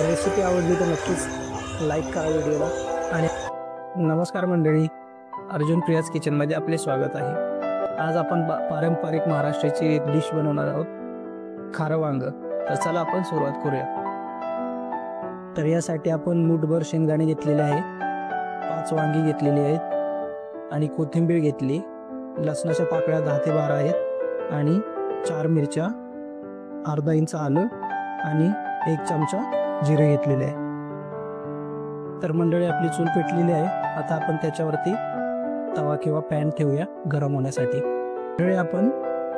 Recipe आवडली तर नक्कीच लाईक करा व्हिडिओला। आणि नमस्कार मंडळी, अर्जुन प्रियाज किचनमध्ये आपले स्वागत आहे। आज आपण पारंपरिक महाराष्ट्राची एक डिश बनवणार आहोत, खारं वांग। तर चला आपण सुरुवात करूया। तर यासाठी आपण मूठभर शेंगदाणे घेतलेले आहे, 5 वांगी घेतलेली आहेत आणि कोथिंबीर घेतली, लसणाच्या पाकळ्या 10 ते 12 आहेत आणि 4 मिरच्या, अर्धा इंच आलं आणि 1 चमचा जिरे घेतलेले आहे। तर मंडळी आपली चूल पेटलेली आहे। आता आपण त्याच्यावरती तवा किंवा पॅन ठेवूया गरम होण्यासाठी। मंडळी आपण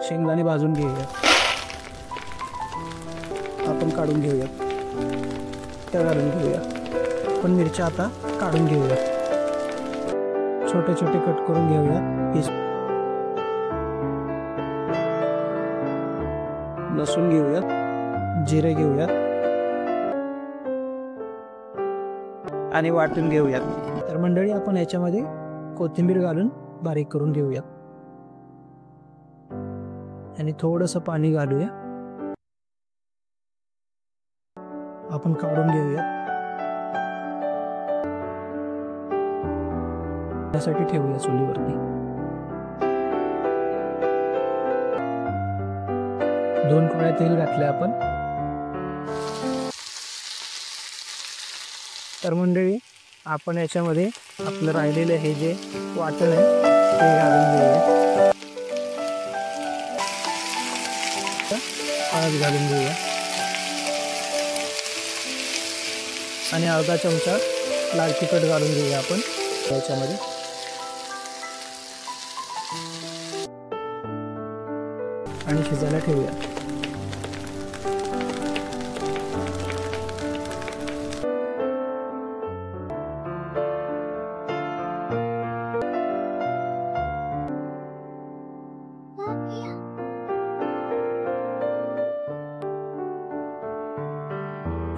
शेंगदाणे भाजून घेऊया, आपण काढून घेऊया, त्या घालून घेऊया। आपण मिरच्या आता काढून घेऊया, छोटे छोटे कट करून घेऊया पीस। लसूण घेऊया, जिरे घेऊया आणि वाटून घेऊयात। तर मंडळी आपण याच्यामध्ये कोथिंबीर घालून बारीक करून घेऊया आणि थोडंसं पाणी घालूया, आपण काढून घेऊया, त्यासाठी ठेवूया चुलीवरती। 2 कढया तेल घातले आपण। तर मंडळी आपण याच्यामध्ये आपलं राहिलेलं हे जे वाटण आहे ते घालून घेऊया, हळद घालून घेऊया आणि अर्धा चमचा लाल तिखट घालून घेऊया आपण याच्यामध्ये। आणि शिजायला ठेवूया।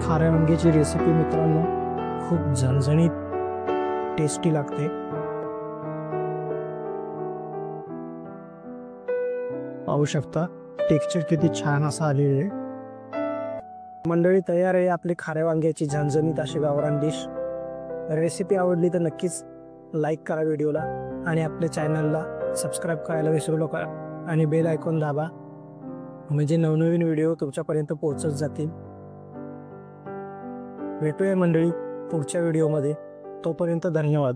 खाऱ्या वांग्याची रेसिपी मित्रांनो खूप झणझणीत टेस्टी लागते। पाहू शकता टेक्स्चर किती छान असं आलेलं आहे। मंडळी तयार आहे आपली खाऱ्या वांग्याची झणझणीत अशी गावरान डिश। रेसिपी आवडली तर नक्कीच लाईक करा व्हिडिओला आणि आपल्या चॅनलला सबस्क्राईब करायला विसरू नका आणि बेल आयकॉन दाबा, म्हणजे नवनवीन व्हिडिओ तुमच्यापर्यंत पोहोचत जातील। भेटूया मंडळी पुढच्या व्हिडिओमध्ये, तोपर्यंत धन्यवाद।